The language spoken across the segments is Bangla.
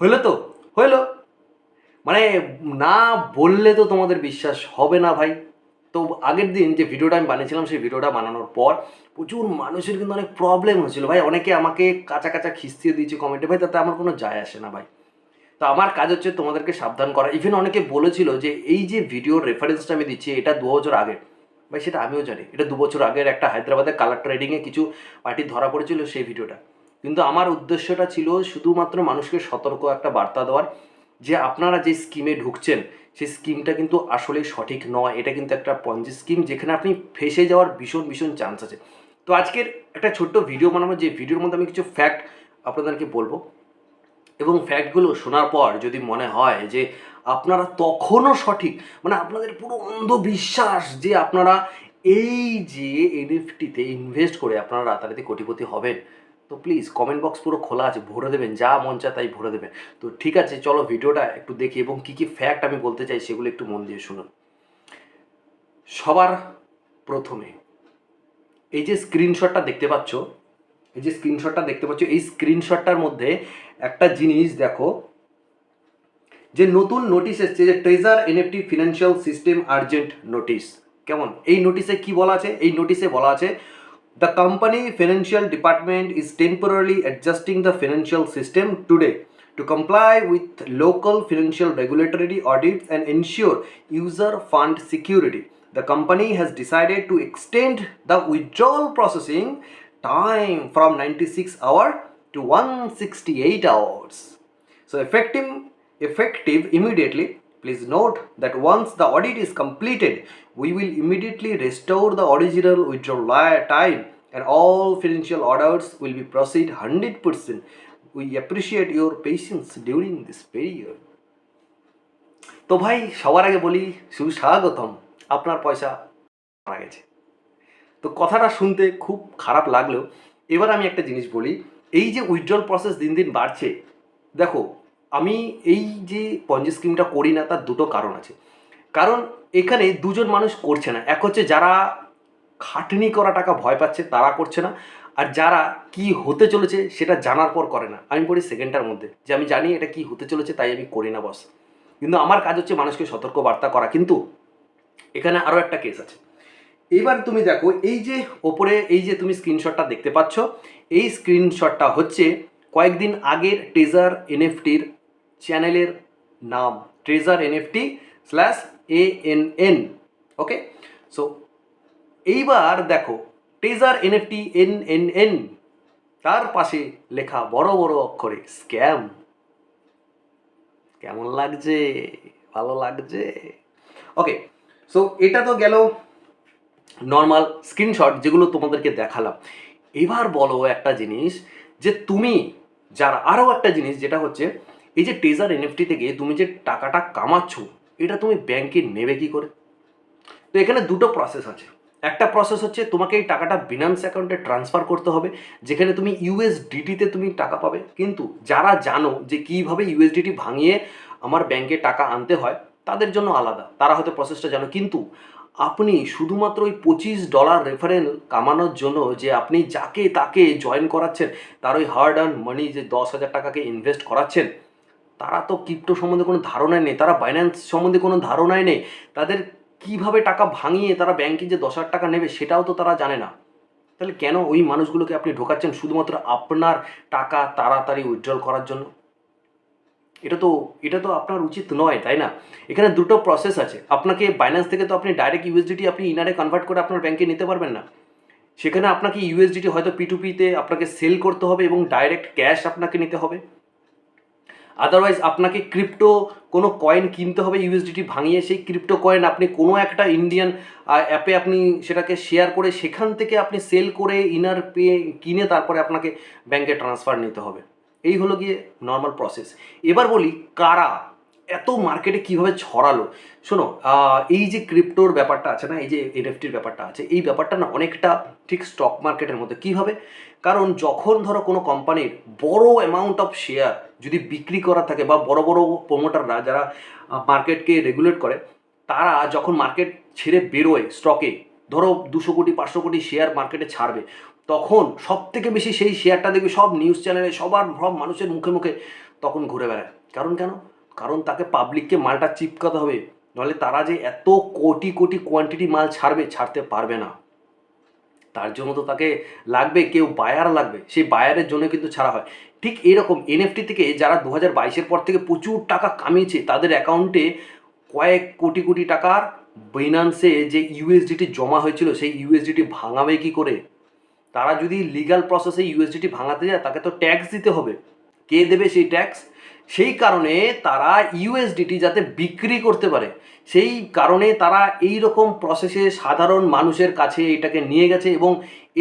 হলো তো, হলো। মানে না বললে তো তোমাদের বিশ্বাস হবে না ভাই। তো আগের দিন যে ভিডিওটা আমি বানিয়েছিলাম, সেই ভিডিওটা বানানোর পর প্রচুর মানুষের কিন্তু অনেক প্রবলেম হয়েছিল ভাই। অনেকে আমাকে কাঁচা কাঁচা খিস্তিয়ে দিয়েছে কমেন্টে, ভাই তাতে আমার কোনো যায় আসে না ভাই। তো আমার কাজ হচ্ছে তোমাদেরকে সাবধান করা। ইভেন অনেকে বলেছিল যে এই যে ভিডিওর রেফারেন্সটা আমি দিচ্ছি এটা 2 বছর আগের। ভাই সেটা আমিও জানি, এটা 2 বছর আগের একটা হায়দ্রাবাদে কালার ট্রেডিংয়ে কিছু পার্টি ধরা পড়েছিল সেই ভিডিওটা। কিন্তু আমার উদ্দেশ্যটা ছিল শুধুমাত্র মানুষকে সতর্ক একটা বার্তা দেওয়ার, যে আপনারা যে স্কিমে ঢুকছেন সেই স্কিমটা কিন্তু আসলে সঠিক নয়। এটা কিন্তু একটা পঞ্জি স্কিম, যেখানে আপনি ফেসে যাওয়ার ভীষণ ভীষণ চান্স আছে। তো আজকের একটা ছোট্ট ভিডিও বানাবো, যে ভিডিওর মধ্যে আমি কিছু ফ্যাক্ট আপনাদেরকে বলবো, এবং ফ্যাক্টগুলো শোনার পর যদি মনে হয় যে আপনারা তখনও সঠিক, মানে আপনাদের পুরো অন্ধবিশ্বাস যে আপনারা এই যে এনএফটিতে ইনভেস্ট করে আপনারা রাতারাতি কোটিপতি হবেন, তো প্লিজ কমেন্ট বক্স পুরো খোলা আছে, ভরে দেবেন, যা মন চায় তাই ভরে দেবেন। তো ঠিক আছে, চলো ভিডিওটা একটু দেখি এবং কী কী ফ্যাক্ট আমি বলতে চাই সেগুলো একটু মন দিয়ে শুনুন। সবার প্রথমে এই যে স্ক্রিনশটটা দেখতে পাচ্ছ, এই স্ক্রিনশটটার মধ্যে একটা জিনিস দেখো, যে নতুন নোটিশ এসছে, যে treasure NFT financial system urgent notice. কেমন? এই নোটিশে কি বলা আছে? এই নোটিশে বলা আছে, the company financial department is temporary adjusting the financial system today to comply with local financial regulatory audits and ensure user fund security. The company has decided to extend the withdrawal processing time from 96 hours to 168 hours. So effective immediately. Please note that once the audit is completed, we will immediately restore the original withdrawal time and all financial orders will be proceed 100%. We appreciate your patience during this period. তো ভাই সবার আগে বলি সুস্বাগতম, আপনার পয়সা মারা গেছে। তো কথাটা শুনতে খুব খারাপ লাগলেও এবার আমি একটা জিনিস বলি, এই যে উইথড্রল প্রসেস দিন দিন বাড়ছে, দেখো আমি এই যে পঞ্জি স্কিমটা করি না তার দুটো কারণ আছে। কারণ এখানে দুজন মানুষ করছে না, এক হচ্ছে যারা খাটনি করা টাকা ভয় পাচ্ছে তারা করছে না, আর যারা কি হতে চলেছে সেটা জানার পর করে না। আমি পড়ি সেকেন্ডটার মধ্যে, যে আমি জানি এটা কি হতে চলেছে তাই আমি করি না বস। কিন্তু আমার কাজ হচ্ছে মানুষকে সতর্ক বার্তা করা। কিন্তু এখানে আরও একটা কেস আছে। এবার তুমি দেখো এই যে ওপরে এই যে তুমি স্ক্রিনশটটা দেখতে পাচ্ছ, এই স্ক্রিনশটটা হচ্ছে কয়েকদিন আগের ট্রেজার এনএফটির চ্যানেলের নাম, ট্রেজার এনএফটি স্ল্যাশ ANN। ওকে, সো এইবার দেখো ট্রেজার এনএফটি NNN, তার পাশে লেখা বড় বড় অক্ষরে স্ক্যাম। কেমন লাগছে? ভালো লাগছে? ওকে, সো এটা তো গেল নর্মাল স্ক্রিনশট যেগুলো তোমাদেরকে দেখালাম। এবার বলো একটা জিনিস, যে তুমি যারা আরও একটা জিনিস যেটা হচ্ছে, এই যে ট্রেজার এনএফটি থেকে তুমি যে টাকাটা কামাচ্ছ এটা তুমি ব্যাংকে নেবে কি করে? তো এখানে দুটো প্রসেস আছে। একটা প্রসেস হচ্ছে তোমাকে এই টাকাটা বিনান্স অ্যাকাউন্টে ট্রান্সফার করতে হবে, যেখানে তুমি ইউএসডিটিতে তুমি টাকা পাবে। কিন্তু যারা জানো যে কীভাবে ইউএসডিটি ভাঙিয়ে আমার ব্যাংকে টাকা আনতে হয় তাদের জন্য আলাদা, তারা হয়তো প্রসেসটা জানো। কিন্তু আপনি শুধুমাত্র ওই $25 রেফারেল কামানোর জন্য যে আপনি যাকে তাকে জয়েন করাচ্ছেন, তার ওই হার্ড আর্ন মানি যে 10,000 টাকাকে ইনভেস্ট করাচ্ছেন, তারা তো ক্রিপ্টো সম্বন্ধে কোনো ধারণাই নেই, তারা বাইন্যান্স সম্বন্ধে কোনো ধারণাই নেই, তাদের কিভাবে টাকা ভাঙিয়ে তারা ব্যাংকে যে 10,000 টাকা নেবে সেটাও তো তারা জানে না। তাহলে কেন ওই মানুষগুলোকে আপনি ঢোকাচ্ছেন শুধুমাত্র আপনার টাকা তাড়াতাড়ি উইথড্রল করার জন্য? এটা তো আপনার উচিত নয়, তাই না? এখানে দুটো প্রসেস আছে। আপনাকে বাইন্যান্স থেকে তো আপনি ডাইরেক্ট ইউএসডিটি আপনি ইনারে কনভার্ট করে আপনার ব্যাংকে নিতে পারবেন না। সেখানে আপনাকে ইউএসডিটি হয়তো P2P-তে আপনাকে সেল করতে হবে এবং ডাইরেক্ট ক্যাশ আপনাকে নিতে হবে। আদারওয়াইজ আপনাকে ক্রিপ্টো কোনো কয়েন কিনতে হবে ইউএসডিটি ভাঙিয়ে, সেই ক্রিপ্টো কয়েন আপনি কোনো একটা ইন্ডিয়ান অ্যাপে আপনি সেটাকে শেয়ার করে সেখান থেকে আপনি সেল করে ইনার পে কিনে তারপরে আপনাকে ব্যাংকে ট্রান্সফার নিতে হবে। এই হলো গিয়ে নর্মাল প্রসেস। এবার বলি কারা এত মার্কেটে কীভাবে ছড়ালো। শোনো, এই যে ক্রিপ্টোর ব্যাপারটা আছে না, এই যে এনএফটির ব্যাপারটা আছে, এই ব্যাপারটা না অনেকটা ঠিক স্টক মার্কেটের মধ্যে। কীভাবে? কারণ যখন ধরো কোনো কোম্পানির বড় অ্যামাউন্ট অফ শেয়ার যদি বিক্রি করা থাকে, বা বড় বড় প্রোমোটাররা যারা মার্কেটকে রেগুলেট করে, তারা যখন মার্কেট ছেড়ে বেরোয় স্টকে, ধরো 200 কোটি 500 কোটি শেয়ার মার্কেটে ছাড়বে, তখন সব থেকে বেশি সেই শেয়ারটা দেখবে সব নিউজ চ্যানেলে সব মানুষের মুখে মুখে তখন ঘুরে বেড়ায়। কারণ কেন? কারণ তাকে পাবলিককে মালটা চিপকাতে হবে, নাহলে তারা যে এত কোটি কোটি কোয়ান্টিটি মাল ছাড়তে পারবে না। তার জন্য তো তাকে লাগবে, কেউ বায়ার লাগবে, সেই বায়ারের জন্য কিন্তু ছাড়া হয়। ঠিক এরকম এনএফটি থেকে যারা 2022-এর পর থেকে প্রচুর টাকা কামিয়েছে, তাদের অ্যাকাউন্টে কয়েক কোটি কোটি টাকার বাইন্যান্সে যে ইউএসডিটি জমা হয়েছিল, সেই ইউএসডিটি ভাঙাবে কি করে? তারা যদি লিগ্যাল প্রসেসে ইউএসডিটি ভাঙাতে যায়, তাকে তো ট্যাক্স দিতে হবে। কে দেবে সেই ট্যাক্স? সেই কারণে তারা ইউএসডিটি যাতে বিক্রি করতে পারে, সেই কারণে তারা এই রকম প্রসেসে সাধারণ মানুষের কাছে এটাকে নিয়ে গেছে। এবং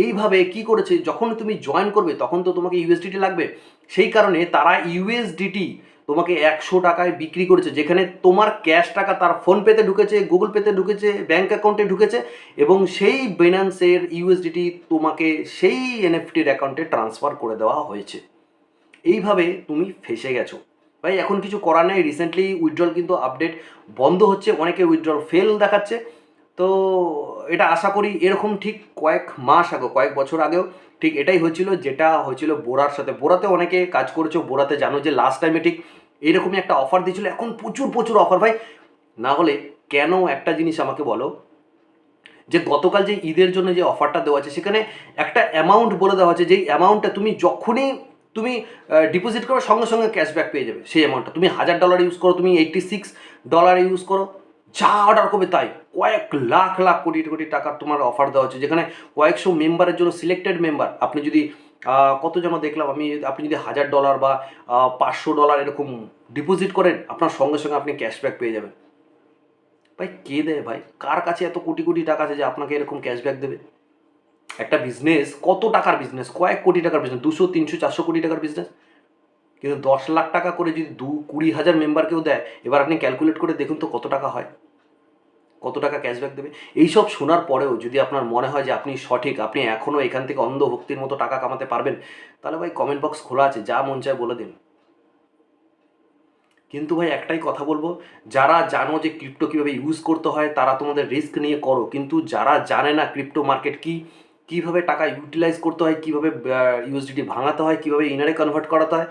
এইভাবে কি করেছে, যখন তুমি জয়েন করবে তখন তো তোমাকে ইউএসডিটি লাগবে, সেই কারণে তারা ইউএসডিটি তোমাকে 100 টাকায় বিক্রি করেছে, যেখানে তোমার ক্যাশ টাকা তার ফোনপেতে ঢুকেছে, গুগল পেতে ঢুকেছে, ব্যাঙ্ক অ্যাকাউন্টে ঢুকেছে, এবং সেই বাইন্যান্সের ইউএসডিটি তোমাকে সেই এনএফটির অ্যাকাউন্টে ট্রান্সফার করে দেওয়া হয়েছে। এইভাবে তুমি ফেসে গেছো ভাই। এখন কিছু করার নেই। রিসেন্টলি উইথড্রল কিন্তু আপডেট বন্ধ হচ্ছে, অনেকে উইথড্রল ফেল দেখাচ্ছে। তো এটা আশা করি এরকম ঠিক কয়েক মাস আগে, কয়েক বছর আগেও ঠিক এটাই হয়েছিল, যেটা হয়েছিল বোরার সাথে। বোরাতে অনেকে কাজ করেছো, বোরাতে জানো যে লাস্ট টাইমে ঠিক এরকমই একটা অফার দিয়েছিল। এখন প্রচুর প্রচুর অফার ভাই। না হলে কেন, একটা জিনিস আমাকে বলো, যে গতকাল যে ঈদের জন্য যে অফারটা দেওয়া আছে, সেখানে একটা অ্যামাউন্ট বলে দেওয়া আছে, যেই অ্যামাউন্টটা তুমি যখনই তুমি ডিপোজিট করো সঙ্গে সঙ্গে ক্যাশব্যাক পেয়ে যাবে। সেই অ্যামাউন্টটা তুমি $1000 ইউজ করো, তুমি $86 ইউজ করো, যা অর্ডার করবে তাই। কয়েক লাখ লাখ কোটি কোটি টাকার তোমার অফার দেওয়া হচ্ছে, যেখানে কয়েকশো মেম্বারের জন্য, সিলেক্টেড মেম্বার, আপনি যদি কত যেন দেখলাম আমি, আপনি যদি $1000 বা $500 এরকম ডিপোজিট করেন, আপনার সঙ্গে সঙ্গে আপনি ক্যাশব্যাক পেয়ে যাবেন। ভাই কে দেয় ভাই? কার কাছে এত কোটি কোটি টাকা আছে যে আপনাকে এরকম ক্যাশব্যাক দেবে? একটা বিজনেস কত টাকার বিজনেস, কয়েক কোটি টাকার বিজনেস, 200 300 400 কোটি টাকার বিজনেস, কিন্তু 10 লাখ টাকা করে যদি 20,000 মেম্বারকেও দেয়, এবার আপনি ক্যালকুলেট করে দেখুন তো কত টাকা হয়, কত টাকা ক্যাশব্যাক দেবে। এইসব শোনার পরেও যদি আপনার মনে হয় যে আপনি সঠিক, আপনি এখনও এখান থেকে অন্ধভক্তির মতো টাকা কামাতে পারবেন, তাহলে ভাই কমেন্ট বক্স খোলা আছে, যা মন চায় বলে দিন। কিন্তু ভাই একটাই কথা বলবো, যারা জানো যে ক্রিপ্টো কীভাবে ইউজ করতে হয়, তারা তোমাদের রিস্ক নিয়ে করো। কিন্তু যারা জানে না ক্রিপ্টো মার্কেট কী, কীভাবে টাকা ইউটিলাইজ করতে হয়, কীভাবে ইউএসডিটি ভাঙাতে হয়, কীভাবে ইনারে কনভার্ট করাতে হয়,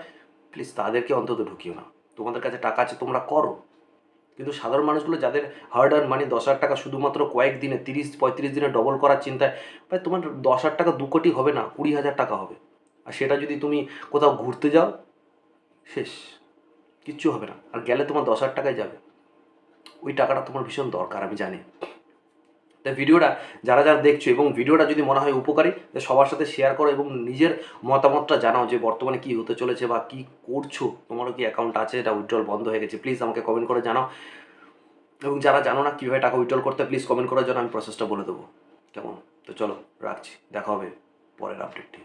প্লিজ তাদেরকে অন্তত ঢুকিও না। তোমাদের কাছে টাকা আছে, তোমরা করো। কিন্তু সাধারণ মানুষগুলো যাদের হার্ড আর্ন মানি 10,000 টাকা শুধুমাত্র কয়েক দিনে, 30-35 দিনে ডবল করার চিন্তায়, ভাই তোমার 10,000 টাকা 2 কোটি হবে না, 20,000 টাকা হবে। আর সেটা যদি তুমি কোথাও ঘুরতে যাও, শেষ, কিচ্ছু হবে না। আর গেলে তোমার 10,000 টাকায় যাবে। ওই টাকাটা তোমার ভীষণ দরকার, আমি জানি। তাই ভিডিওটা যারা যারা দেখছো, এবং ভিডিওটা যদি মনে হয় উপকারী, সবার সাথে শেয়ার করো এবং নিজের মতামতটা জানাও যে বর্তমানে কী হতে চলেছে বা কী করছো। তোমারও কি অ্যাকাউন্ট আছে এটা উইথড্রল বন্ধ হয়ে গেছে, প্লিজ আমাকে কমেন্ট করে জানাও। এবং যারা জানো না কীভাবে টাকা উইথড্রল করতে, প্লিজ কমেন্ট করার জন্য আমি প্রসেসটা বলে দেবো, কেমন? তো চলো রাখছি, দেখা হবে পরের আপডেটটি।